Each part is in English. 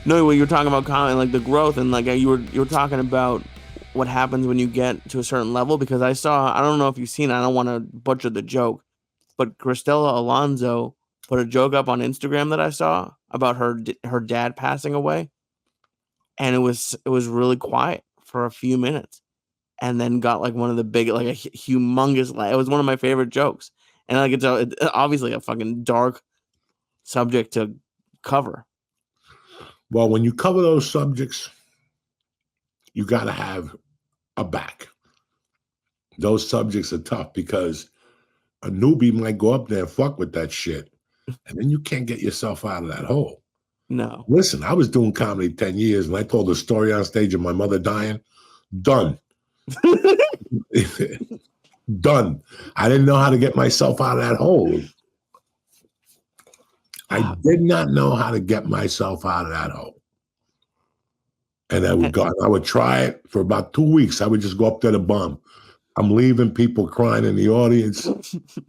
No, when you were talking about comedy, like the growth, and like you were talking about what happens when you get to a certain level. Because I don't know if you've seen, I don't want to butcher the joke, but Cristela Alonso put a joke up on Instagram that I saw about her dad passing away, and it was really quiet for a few minutes, and then got like one of the big, like a humongous. It was one of my favorite jokes, and like it's obviously a fucking dark subject to cover. Well, when you cover those subjects, you got to have a back. Those subjects are tough because a newbie might go up there and fuck with that shit, and then you can't get yourself out of that hole. No. Listen, I was doing comedy 10 years, and I told a story on stage of my mother dying. Done. Done. I didn't know how to get myself out of that hole. I did not know how to get myself out of that hole. And I would try it for about 2 weeks. I would just go up there to bomb. I'm leaving, people crying in the audience.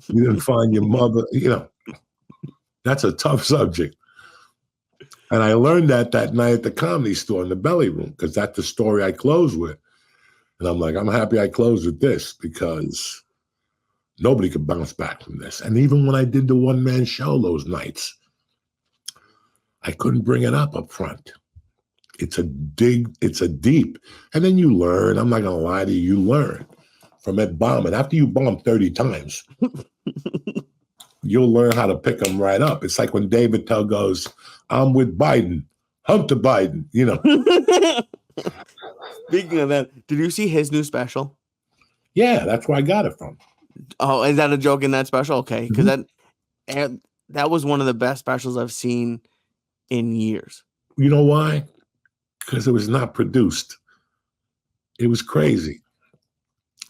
You didn't find your mother. You know, that's a tough subject. And I learned that night at the Comedy Store in the Belly Room, because that's the story I closed with. And I'm like, I'm happy I closed with this, because nobody could bounce back from this. And even when I did the one-man show those nights, I couldn't bring it up front. It's a deep. And then you learn. I'm not going to lie to you. You learn from it bombing. After you bomb 30 times, you'll learn how to pick them right up. It's like when David Tell goes, I'm with Biden, Hunter Biden, you know. Speaking of that, did you see his new special? Yeah, that's where I got it from. Oh, is that a joke in that special? Okay, because that was one of the best specials I've seen in years. You know why? Because it was not produced. It was crazy.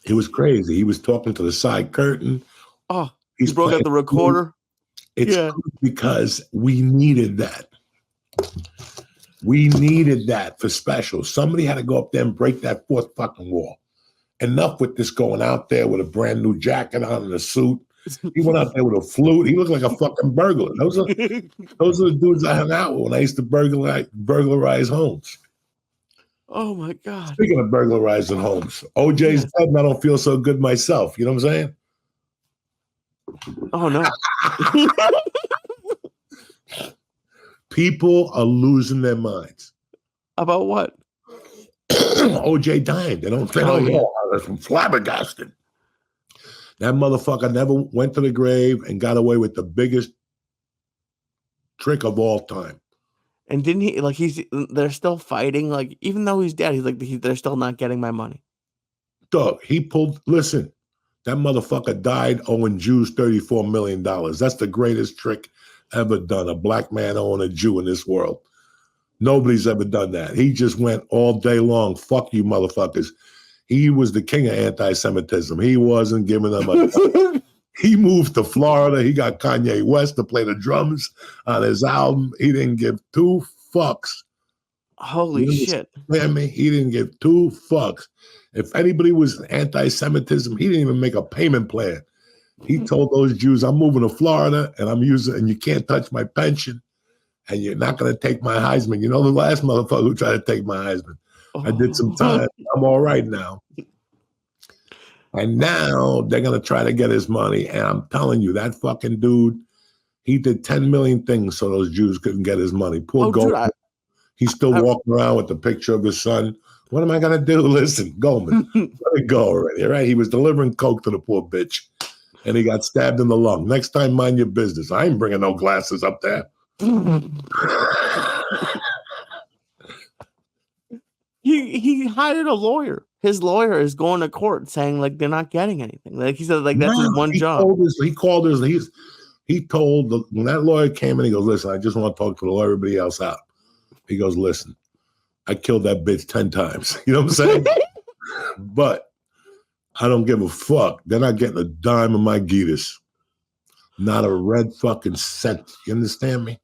It was crazy. He was talking to the side curtain. Oh, he broke out the recorder. It's because we needed that. We needed that for specials. Somebody had to go up there and break that fourth fucking wall. Enough with this going out there with a brand new jacket on and a suit. He went out there with a flute. He looked like a fucking burglar. Those are the dudes I hung out with when I used to burglarize homes. Oh my God. Speaking of burglarizing homes, OJ's dead and I don't feel so good myself. You know what I'm saying? Oh no. People are losing their minds. About what? OJ died. They don't know. That's flabbergasted. That motherfucker never went to the grave and got away with the biggest trick of all time. And didn't he, like, they're still fighting, like, even though he's dead, he's like, they're still not getting my money. Dog, listen, that motherfucker died owing Jews $34 million. That's the greatest trick ever done. A black man owing a Jew in this world. Nobody's ever done that. He just went all day long, fuck you motherfuckers. He was the king of anti-Semitism. He wasn't giving them a... He moved to Florida. He got Kanye West to play the drums on his album. He didn't give 2 fucks. Holy shit. Me? He didn't give 2 fucks. If anybody was anti-Semitism, he didn't even make a payment plan. He told those Jews, I'm moving to Florida and you can't touch my pension and you're not going to take my Heisman. You know, the last motherfucker who tried to take my Heisman. I did some time. I'm all right now. And now they're going to try to get his money. And I'm telling you, that fucking dude, he did 10 million things so those Jews couldn't get his money. Poor Goldman. He's still walking around with the picture of his son. What am I going to do? Listen, Goldman, let it go already, all right? He was delivering coke to the poor bitch, and he got stabbed in the lung. Next time, mind your business. I ain't bringing no glasses up there. He hired a lawyer. His lawyer is going to court saying, like, they're not getting anything. Like, he said, like, that's his one job. He told when that lawyer came in, he goes, listen, I just want to talk to everybody else out. He goes, listen, I killed that bitch 10 times. You know what I'm saying? But I don't give a fuck. They're not getting a dime of my Gitas. Not a red fucking cent. You understand me?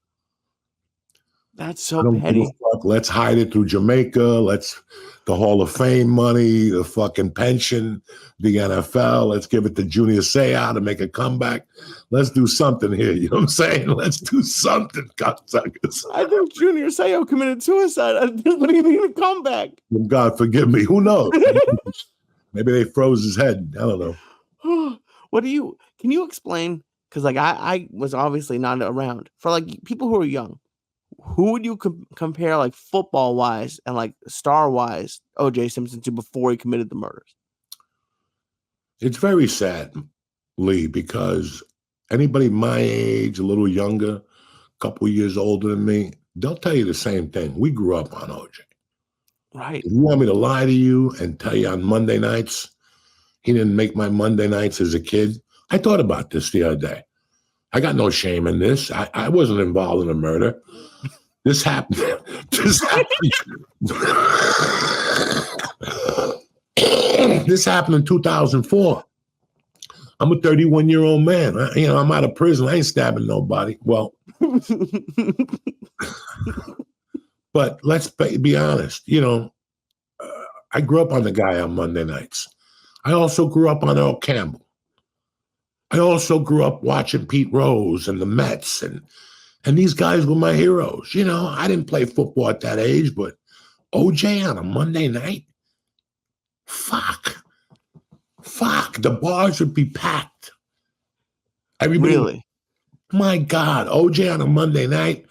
That's I so don't give a petty. fuck. Let's hide it through Jamaica. Let's the Hall of Fame money, the fucking pension, the NFL. Let's give it to Junior Seau to make a comeback. Let's do something here. You know what I'm saying? Let's do something, cocksuckers. I think Junior Seau committed suicide. I didn't even come back. God forgive me. Who knows? Maybe they froze his head. I don't know. Can you explain? Because like I was obviously not around for like people who are young. Who would you compare like football wise and like star wise O.J. Simpson to before he committed the murders? It's very sad, Lee, because anybody my age, a little younger, a couple years older than me, they'll tell you the same thing. We grew up on OJ. Right. If you want me to lie to you and tell you on Monday nights, he didn't make my Monday nights as a kid. I thought about this the other day. I got no shame in this. I wasn't involved in a murder. This happened. This happened. This happened in 2004. I'm a 31-year-old man. I'm out of prison. I ain't stabbing nobody. Well, but let's be honest. I grew up on the guy on Monday nights. I also grew up on Earl Campbell. I also grew up watching Pete Rose and the Mets, and these guys were my heroes. I didn't play football at that age, but OJ on a Monday night? Fuck. The bars would be packed. Everybody, really? My God, OJ on a Monday night,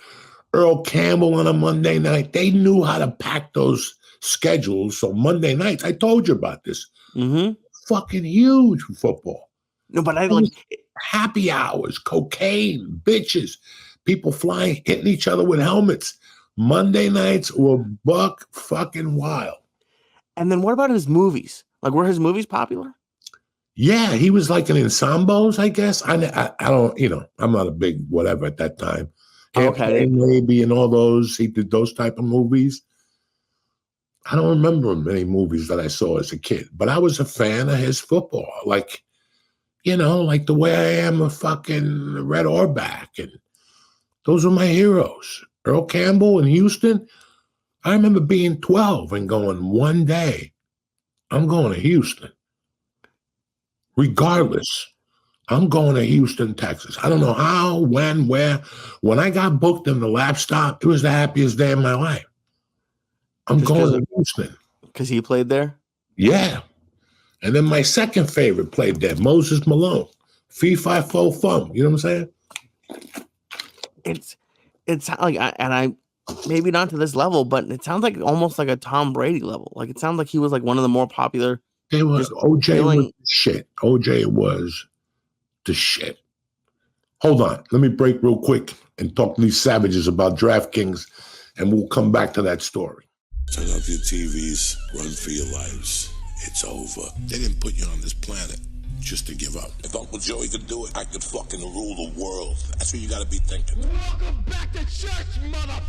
Earl Campbell on a Monday night. They knew how to pack those schedules. So Monday nights, I told you about this. Mm-hmm. Fucking huge for football. No, but I like happy hours, cocaine, bitches, people flying, hitting each other with helmets. Monday nights were buck fucking wild. And then what about his movies? Like, were his movies popular? Yeah, he was like in ensembles, I guess. I don't, I'm not a big whatever at that time. Okay. Maybe and all those, he did those type of movies. I don't remember many movies that I saw as a kid, but I was a fan of his football. Like the way I am a fucking Red Auerbach. And those were my heroes. Earl Campbell in Houston. I remember being 12 and going, one day, I'm going to Houston. Regardless, I'm going to Houston, Texas. I don't know how, when, where. When I got booked in the lap stop, it was the happiest day of my life. I'm going to Houston. Because he played there? Yeah. And then my second favorite played there, Moses Malone. Fee, fi, fo, fum. You know what I'm saying? It's like, I maybe not to this level, but it sounds like almost like a Tom Brady level. Like, it sounds like he was like one of the more popular. OJ was the shit. OJ was the shit. Hold on. Let me break real quick and talk to these savages about DraftKings, and we'll come back to that story. Turn off your TVs. Run for your lives. It's over. They didn't put you on this planet just to give up. If Uncle Joey could do it, I could fucking rule the world. That's what you gotta be thinking. Welcome back to church, motherfucker!